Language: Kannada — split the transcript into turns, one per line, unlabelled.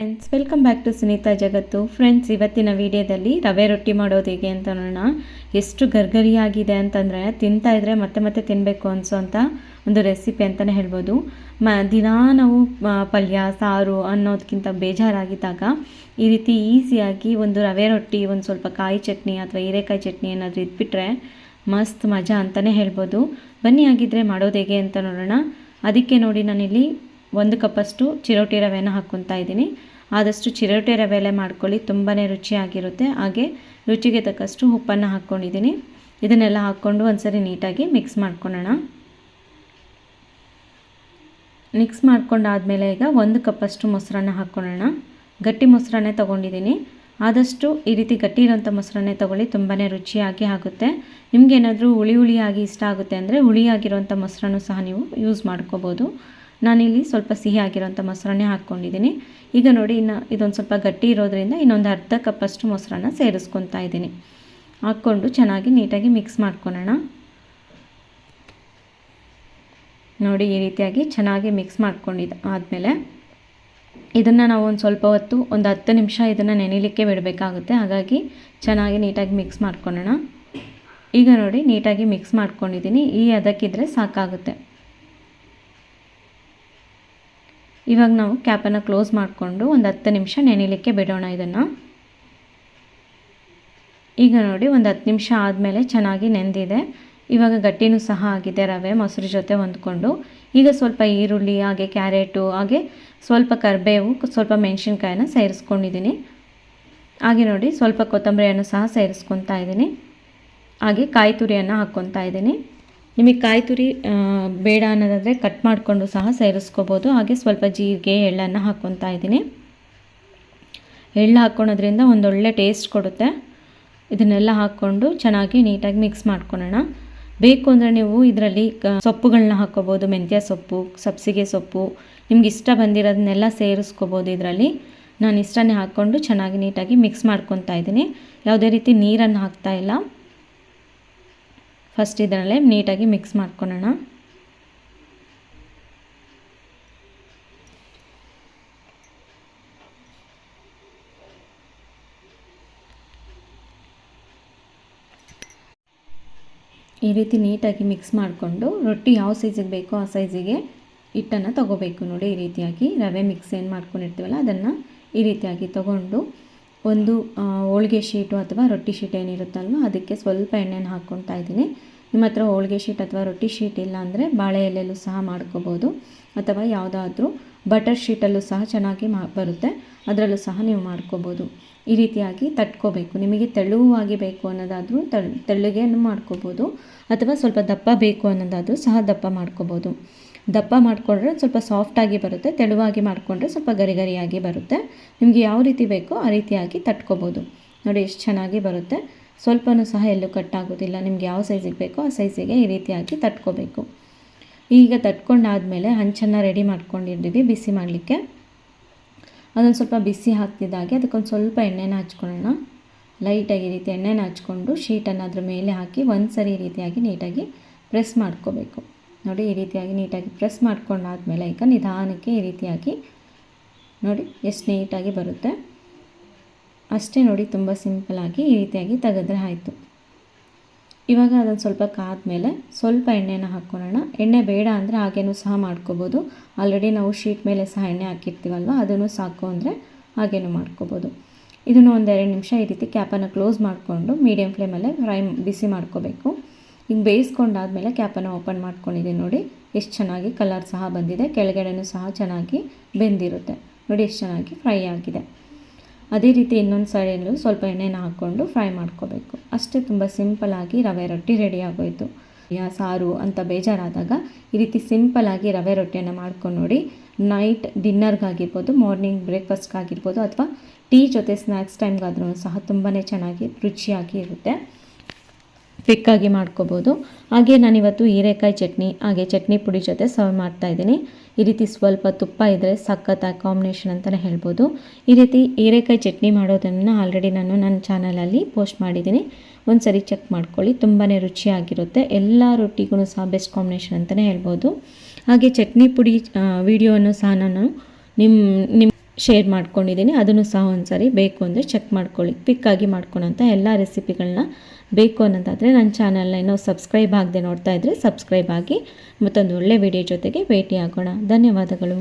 Friends, welcome back to Sunita ಜಗತ್ತು. ಫ್ರೆಂಡ್ಸ್, ಇವತ್ತಿನ ವಿಡಿಯೋದಲ್ಲಿ ರವೆ ರೊಟ್ಟಿ ಮಾಡೋದು ಹೇಗೆ ಅಂತ ನೋಡೋಣ. ಎಷ್ಟು ಗರ್ಗರಿಯಾಗಿದೆ ಅಂತಂದರೆ ತಿಂತಾ ಇದ್ರೆ ಮತ್ತೆ ಮತ್ತೆ ತಿನ್ನಬೇಕು ಅನಿಸೋಂಥ ಒಂದು ರೆಸಿಪಿ ಅಂತಲೇ ಹೇಳ್ಬೋದು. ದಿನಾ ನಾವು ಪಲ್ಯ ಸಾರು ಅನ್ನೋದಕ್ಕಿಂತ ಬೇಜಾರಾಗಿದ್ದಾಗ ಈ ರೀತಿ ಈಸಿಯಾಗಿ ಒಂದು ರವೆ ರೊಟ್ಟಿ, ಒಂದು ಸ್ವಲ್ಪ ಕಾಯಿ ಚಟ್ನಿ ಅಥವಾ ಹೀರೆಕಾಯಿ ಚಟ್ನಿ ಏನಾದರೂ ಇದ್ಬಿಟ್ರೆ ಮಸ್ತ್ ಮಜಾ ಅಂತಲೇ ಹೇಳ್ಬೋದು. ಬನ್ನಿ ಆಗಿದ್ದರೆ ಮಾಡೋದು ಹೇಗೆ ಅಂತ ನೋಡೋಣ. ಅದಕ್ಕೆ ನೋಡಿ, ನಾನಿಲ್ಲಿ 1 ಕಪ್ಪಷ್ಟು ಚಿರೋಟಿ ರವೆನ ಹಾಕ್ಕೊತಾ ಇದ್ದೀನಿ. ಆದಷ್ಟು ಚಿರೋಟಿ ರವೆಲೆ ಮಾಡ್ಕೊಳ್ಳಿ, ತುಂಬಾ ರುಚಿಯಾಗಿರುತ್ತೆ. ಹಾಗೆ ರುಚಿಗೆ ತಕ್ಕಷ್ಟು ಉಪ್ಪನ್ನು ಹಾಕ್ಕೊಂಡಿದ್ದೀನಿ. ಇದನ್ನೆಲ್ಲ ಹಾಕ್ಕೊಂಡು ಒಂದ್ಸರಿ ನೀಟಾಗಿ ಮಿಕ್ಸ್ ಮಾಡ್ಕೊಳ್ಳೋಣ. ಮಿಕ್ಸ್ ಮಾಡ್ಕೊಂಡಾದಮೇಲೆ ಈಗ 1 ಕಪ್ಪಷ್ಟು ಮೊಸರನ್ನ ಹಾಕ್ಕೊಳ್ಳೋಣ. ಗಟ್ಟಿ ಮೊಸರನ್ನೇ ತೊಗೊಂಡಿದ್ದೀನಿ. ಆದಷ್ಟು ಈ ರೀತಿ ಗಟ್ಟಿ ಇರೋಂಥ ಮೊಸರನ್ನೇ ತೊಗೊಳ್ಳಿ, ತುಂಬಾ ರುಚಿಯಾಗಿ ಆಗುತ್ತೆ. ನಿಮಗೇನಾದರೂ ಹುಳಿಯಾಗಿ ಇಷ್ಟ ಆಗುತ್ತೆ ಅಂದರೆ ಹುಳಿಯಾಗಿರೋಂಥ ಮೊಸರನ್ನು ಸಹ ನೀವು ಯೂಸ್ ಮಾಡ್ಕೋಬೋದು. ನಾನಿಲ್ಲಿ ಸ್ವಲ್ಪ ಸಿಹಿ ಆಗಿರೋಂಥ ಮೊಸರನ್ನೇ ಹಾಕ್ಕೊಂಡಿದ್ದೀನಿ. ಈಗ ನೋಡಿ, ಇದೊಂದು ಸ್ವಲ್ಪ ಗಟ್ಟಿ ಇರೋದ್ರಿಂದ ಇನ್ನೊಂದು ಅರ್ಧ ಕಪ್ಪಷ್ಟು ಮೊಸರನ್ನ ಸೇರಿಸ್ಕೊತಾ ಇದ್ದೀನಿ. ಹಾಕ್ಕೊಂಡು ಚೆನ್ನಾಗಿ ನೀಟಾಗಿ ಮಿಕ್ಸ್ ಮಾಡ್ಕೊಳ್ಳೋಣ. ನೋಡಿ, ಈ ರೀತಿಯಾಗಿ ಚೆನ್ನಾಗಿ ಮಿಕ್ಸ್ ಮಾಡ್ಕೊಂಡಿದ್ದು ಆದಮೇಲೆ ಇದನ್ನು ನಾವು ಒಂದು ಸ್ವಲ್ಪ ಹೊತ್ತು, ಒಂದು 10 ನಿಮಿಷ ಇದನ್ನು ನೆನೆಯಲಿಕ್ಕೆ ಬಿಡಬೇಕಾಗುತ್ತೆ. ಹಾಗಾಗಿ ಚೆನ್ನಾಗಿ ನೀಟಾಗಿ ಮಿಕ್ಸ್ ಮಾಡ್ಕೊಳ್ಳೋಣ. ಈಗ ನೋಡಿ, ನೀಟಾಗಿ ಮಿಕ್ಸ್ ಮಾಡ್ಕೊಂಡಿದ್ದೀನಿ. ಈ ಅದಕ್ಕಿದ್ರೆ ಸಾಕಾಗುತ್ತೆ. ಇವಾಗ ನಾವು ಕ್ಯಾಪನ್ನು ಕ್ಲೋಸ್ ಮಾಡಿಕೊಂಡು ಒಂದು 10 ನಿಮಿಷ ನೆನೆಯಲಿಕ್ಕೆ ಬಿಡೋಣ ಇದನ್ನು. ಈಗ ನೋಡಿ, ಒಂದು 10 ನಿಮಿಷ ಆದಮೇಲೆ ಚೆನ್ನಾಗಿ ನೆಂದಿದೆ. ಇವಾಗ ಗಟ್ಟಿನೂ ಸಹ ಆಗಿದೆ ರವೆ ಮೊಸರು ಜೊತೆ ಹೊಂದ್ಕೊಂಡು. ಈಗ ಸ್ವಲ್ಪ ಈರುಳ್ಳಿ, ಹಾಗೆ ಕ್ಯಾರೆಟು, ಹಾಗೆ ಸ್ವಲ್ಪ ಕರಿಬೇವು, ಸ್ವಲ್ಪ ಮೆಣಸಿನ್ಕಾಯಿನ ಸೇರಿಸ್ಕೊಂಡಿದ್ದೀನಿ. ಹಾಗೆ ನೋಡಿ, ಸ್ವಲ್ಪ ಕೊತ್ತಂಬರಿಯನ್ನು ಸಹ ಸೇರಿಸ್ಕೊತಾ ಇದ್ದೀನಿ. ಹಾಗೆ ಕಾಯಿ ತುರಿಯನ್ನು ಹಾಕ್ಕೊತಾ ಇದ್ದೀನಿ. ನಿಮಗೆ ಕಾಯಿ ತುರಿ ಬೇಡ ಅನ್ನೋದಾದರೆ ಕಟ್ ಮಾಡಿಕೊಂಡು ಸಹ ಸೇರಿಸ್ಕೋಬೋದು. ಹಾಗೆ ಸ್ವಲ್ಪ ಜೀರಿಗೆ, ಎಳ್ಳನ್ನು ಹಾಕ್ಕೊತಾ ಇದ್ದೀನಿ. ಎಳ್ಳು ಹಾಕ್ಕೊಳೋದ್ರಿಂದ ಒಂದೊಳ್ಳೆ ಟೇಸ್ಟ್ ಕೊಡುತ್ತೆ. ಇದನ್ನೆಲ್ಲ ಹಾಕ್ಕೊಂಡು ಚೆನ್ನಾಗಿ ನೀಟಾಗಿ ಮಿಕ್ಸ್ ಮಾಡ್ಕೊಳ್ಳೋಣ. ಬೇಕು ಅಂದರೆ ನೀವು ಇದರಲ್ಲಿ ಸೊಪ್ಪುಗಳನ್ನ ಹಾಕ್ಕೋಬೋದು. ಮೆಂತ್ಯ ಸೊಪ್ಪು, ಸಬ್ಸಿಗೆ ಸೊಪ್ಪು, ನಿಮ್ಗೆ ಇಷ್ಟ ಬಂದಿರೋದನ್ನೆಲ್ಲ ಸೇರಿಸ್ಕೋಬೋದು ಇದರಲ್ಲಿ. ನಾನು ಇಷ್ಟನೇ ಹಾಕ್ಕೊಂಡು ಚೆನ್ನಾಗಿ ನೀಟಾಗಿ ಮಿಕ್ಸ್ ಮಾಡ್ಕೊತಾ ಇದ್ದೀನಿ. ಯಾವುದೇ ರೀತಿ ನೀರನ್ನು ಹಾಕ್ತಾ ಇಲ್ಲ. ಫಸ್ಟ್ ಇದರಲ್ಲೇ ನೀಟಾಗಿ ಮಿಕ್ಸ್ ಮಾಡ್ಕೊಳ್ಳೋಣ. ಈ ರೀತಿ ನೀಟಾಗಿ ಮಿಕ್ಸ್ ಮಾಡಿಕೊಂಡು ರೊಟ್ಟಿ ಯಾವ ಸೈಜಿಗೆ ಬೇಕೋ ಆ ಸೈಜಿಗೆ ಹಿಟ್ಟನ್ನು ತೊಗೋಬೇಕು. ನೋಡಿ, ಈ ರೀತಿಯಾಗಿ ರವೆ ಮಿಕ್ಸ್ ಏನು ಮಾಡ್ಕೊಂಡಿರ್ತೀವಲ್ಲ ಅದನ್ನು ಈ ರೀತಿಯಾಗಿ ತೊಗೊಂಡು ಒಂದು ಹೋಳಿಗೆ ಶೀಟು ಅಥವಾ ರೊಟ್ಟಿ ಶೀಟ್ ಏನಿರುತ್ತಲ್ವ ಅದಕ್ಕೆ ಸ್ವಲ್ಪ ಎಣ್ಣೆನ ಹಾಕ್ಕೊತಾ ಇದ್ದೀನಿ. ನಿಮ್ಮ ಹತ್ರ ಹೋಳಿಗೆ ಶೀಟ್ ಅಥವಾ ರೊಟ್ಟಿ ಶೀಟ್ ಇಲ್ಲ ಅಂದರೆ ಬಾಳೆ ಎಲೆಯಲ್ಲೂ ಸಹ ಮಾಡ್ಕೋಬೋದು, ಅಥವಾ ಯಾವುದಾದ್ರೂ ಬಟರ್ ಶೀಟಲ್ಲೂ ಸಹ ಚೆನ್ನಾಗಿ ಬರುತ್ತೆ, ಅದರಲ್ಲೂ ಸಹ ನೀವು ಮಾಡ್ಕೋಬೋದು. ಈ ರೀತಿಯಾಗಿ ತಟ್ಕೋಬೇಕು. ನಿಮಗೆ ತೆಳುವಾಗಿ ಬೇಕು ಅನ್ನೋದಾದರೂ ತೆಳ್ಳಗೆಯನ್ನು ಮಾಡ್ಕೋಬೋದು, ಅಥವಾ ಸ್ವಲ್ಪ ದಪ್ಪ ಬೇಕು ಅನ್ನೋದಾದರೂ ಸಹ ದಪ್ಪ ಮಾಡ್ಕೋಬೋದು. ದಪ್ಪ ಮಾಡಿಕೊಂಡ್ರೆ ಸ್ವಲ್ಪ ಸಾಫ್ಟಾಗಿ ಬರುತ್ತೆ, ತೆಳುವಾಗಿ ಮಾಡಿಕೊಂಡ್ರೆ ಸ್ವಲ್ಪ ಗರಿಗರಿಯಾಗಿ ಬರುತ್ತೆ. ನಿಮಗೆ ಯಾವ ರೀತಿ ಬೇಕೋ ಆ ರೀತಿಯಾಗಿ ತಟ್ಕೋಬೋದು. ನೋಡಿ, ಎಷ್ಟು ಚೆನ್ನಾಗಿ ಬರುತ್ತೆ. ಸ್ವಲ್ಪನೂ ಸಹ ಎಲ್ಲೂ ಕಟ್ಟಾಗೋದಿಲ್ಲ. ನಿಮ್ಗೆ ಯಾವ ಸೈಜಿಗೆ ಬೇಕೋ ಆ ಸೈಜಿಗೆ ಈ ರೀತಿಯಾಗಿ ತಟ್ಕೋಬೇಕು. ಈಗ ತಟ್ಕೊಂಡಾದಮೇಲೆ ಹಂಚನ್ನು ರೆಡಿ ಮಾಡ್ಕೊಂಡಿದ್ದೀವಿ ಬಿಸಿ ಮಾಡಲಿಕ್ಕೆ. ಅದೊಂದು ಸ್ವಲ್ಪ ಬಿಸಿ ಹಾಕ್ತಿದ್ದಾಗೆ ಅದಕ್ಕೊಂದು ಸ್ವಲ್ಪ ಎಣ್ಣೆನ ಹಚ್ಕೊಳ್ಳೋಣ. ಲೈಟಾಗಿ ಈ ರೀತಿ ಎಣ್ಣೆನ ಹಚ್ಕೊಂಡು ಶೀಟನ್ನು ಅದ್ರ ಮೇಲೆ ಹಾಕಿ ಒಂದು ಸರಿ ಈ ರೀತಿಯಾಗಿ ನೀಟಾಗಿ ಪ್ರೆಸ್ ಮಾಡ್ಕೋಬೇಕು. ನೋಡಿ, ಈ ರೀತಿಯಾಗಿ ನೀಟಾಗಿ ಪ್ರೆಸ್ ಮಾಡ್ಕೊಂಡಾದಮೇಲೆ ಈಗ ನಿಧಾನಕ್ಕೆ ಈ ರೀತಿಯಾಗಿ ನೋಡಿ ಎಷ್ಟು ನೀಟಾಗಿ ಬರುತ್ತೆ ಅಷ್ಟೇ. ನೋಡಿ, ತುಂಬ ಸಿಂಪಲಾಗಿ ಈ ರೀತಿಯಾಗಿ ತೆಗೆದ್ರೆ ಆಯಿತು. ಇವಾಗ ಅದೊಂದು ಸ್ವಲ್ಪ ಕಾದ್ಮೇಲೆ ಸ್ವಲ್ಪ ಎಣ್ಣೆನ ಹಾಕ್ಕೊಳ್ಳೋಣ. ಎಣ್ಣೆ ಬೇಡ ಅಂದರೆ ಹಾಗೇನೂ ಸಹ ಮಾಡ್ಕೋಬೋದು. ಆಲ್ರೆಡಿ ನಾವು ಶೀಟ್ ಮೇಲೆ ಸಹ ಎಣ್ಣೆ ಹಾಕಿರ್ತೀವಲ್ವ, ಅದನ್ನು ಸಾಕು ಅಂದರೆ ಹಾಗೇನೂ ಮಾಡ್ಕೋಬೋದು. ಇದನ್ನು ಒಂದು 2 ನಿಮಿಷ ಈ ರೀತಿ ಕ್ಯಾಪನ್ನು ಕ್ಲೋಸ್ ಮಾಡಿಕೊಂಡು ಮೀಡಿಯಮ್ ಫ್ಲೇಮಲ್ಲೇ ಬಿಸಿ ಮಾಡ್ಕೋಬೇಕು. ಈಗ ಬೇಯಿಸ್ಕೊಂಡಾದಮೇಲೆ ಕ್ಯಾಪನ್ನು ಓಪನ್ ಮಾಡ್ಕೊಂಡಿದ್ದೀನಿ. ನೋಡಿ, ಎಷ್ಟು ಚೆನ್ನಾಗಿ ಕಲರ್ ಸಹ ಬಂದಿದೆ, ಕೆಳಗಡೆನೂ ಸಹ ಚೆನ್ನಾಗಿ ಬೆಂದಿರುತ್ತೆ. ನೋಡಿ, ಎಷ್ಟು ಚೆನ್ನಾಗಿ ಫ್ರೈ ಆಗಿದೆ. ಅದೇ ರೀತಿ ಇನ್ನೊಂದು ಸೈಡಲ್ಲೂ ಸ್ವಲ್ಪ ಎಣ್ಣೆನ ಹಾಕ್ಕೊಂಡು ಫ್ರೈ ಮಾಡ್ಕೋಬೇಕು. ಅಷ್ಟೇ, ತುಂಬ ಸಿಂಪಲಾಗಿ ರವೆ ರೊಟ್ಟಿ ರೆಡಿ ಆಗೋಯಿತು. ಸಾರು ಅಂತ ಬೇಜಾರಾದಾಗ ಈ ರೀತಿ ಸಿಂಪಲಾಗಿ ರವೆ ರೊಟ್ಟಿಯನ್ನು ಮಾಡ್ಕೊಂಡು ನೋಡಿ. ನೈಟ್ ಡಿನ್ನರ್ಗಾಗಿರ್ಬೋದು, ಮಾರ್ನಿಂಗ್ ಬ್ರೇಕ್ಫಾಸ್ಟ್ಗಾಗಿರ್ಬೋದು, ಅಥವಾ ಟೀ ಜೊತೆ ಸ್ನ್ಯಾಕ್ಸ್ ಟೈಮ್ಗಾದ್ರೂ ಸಹ ತುಂಬಾ ಚೆನ್ನಾಗಿ ರುಚಿಯಾಗಿ ಇರುತ್ತೆ. ಕ್ವಿಕ್ಕಾಗಿ ಮಾಡ್ಕೋಬೋದು. ಹಾಗೆ ನಾನಿವತ್ತು ಹೀರೆಕಾಯಿ ಚಟ್ನಿ ಹಾಗೆ ಚಟ್ನಿ ಪುಡಿ ಜೊತೆ ಸರ್ವ್ ಮಾಡ್ತಾಯಿದ್ದೀನಿ. ಈ ರೀತಿ ಸ್ವಲ್ಪ ತುಪ್ಪ ಇದ್ದರೆ ಸಖತ್ತಾಗಿ ಕಾಂಬಿನೇಷನ್ ಅಂತಲೇ ಹೇಳ್ಬೋದು. ಈ ರೀತಿ ಹೀರೆಕಾಯಿ ಚಟ್ನಿ ಮಾಡೋದನ್ನು ಆಲ್ರೆಡಿ ನಾನು ನನ್ನ ಚಾನಲಲ್ಲಿ ಪೋಸ್ಟ್ ಮಾಡಿದ್ದೀನಿ, ಒಂದು ಸರಿ ಚೆಕ್ ಮಾಡ್ಕೊಳ್ಳಿ. ತುಂಬಾ ರುಚಿಯಾಗಿರುತ್ತೆ. ಎಲ್ಲ ರೊಟ್ಟಿಗೂ ಸಹ ಬೆಸ್ಟ್ ಕಾಂಬಿನೇಷನ್ ಅಂತಲೇ ಹೇಳ್ಬೋದು. ಹಾಗೆ ಚಟ್ನಿ ಪುಡಿ ವಿಡಿಯೋವನ್ನು ಸಹ ನಾನು ನಿಮ್ಮ ಶೇರ್ ಮಾಡ್ಕೊಂಡಿದ್ದೀನಿ. ಅದನ್ನು ಸಹ ಒಂದ್ಸರಿ ಬೇಕು ಅಂದರೆ ಚೆಕ್ ಮಾಡ್ಕೊಳ್ಳಿ. ಕ್ವಿಕ್ಕಾಗಿ ಮಾಡ್ಕೊಳೋಂಥ ಎಲ್ಲ ರೆಸಿಪಿಗಳನ್ನ ಬೇಕು ಅನ್ನೋದಾದರೆ ನನ್ನ ಚಾನಲ್ನ ಇನ್ನೂ ಸಬ್ಸ್ಕ್ರೈಬ್ ಆಗದೆ ನೋಡ್ತಾ ಇದ್ದರೆ ಸಬ್ಸ್ಕ್ರೈಬ್ ಆಗಿ. ಮತ್ತೊಂದು ಒಳ್ಳೆ ವಿಡಿಯೋ ಜೊತೆಗೆ ಭೇಟಿ ಆಗೋಣ. ಧನ್ಯವಾದಗಳು.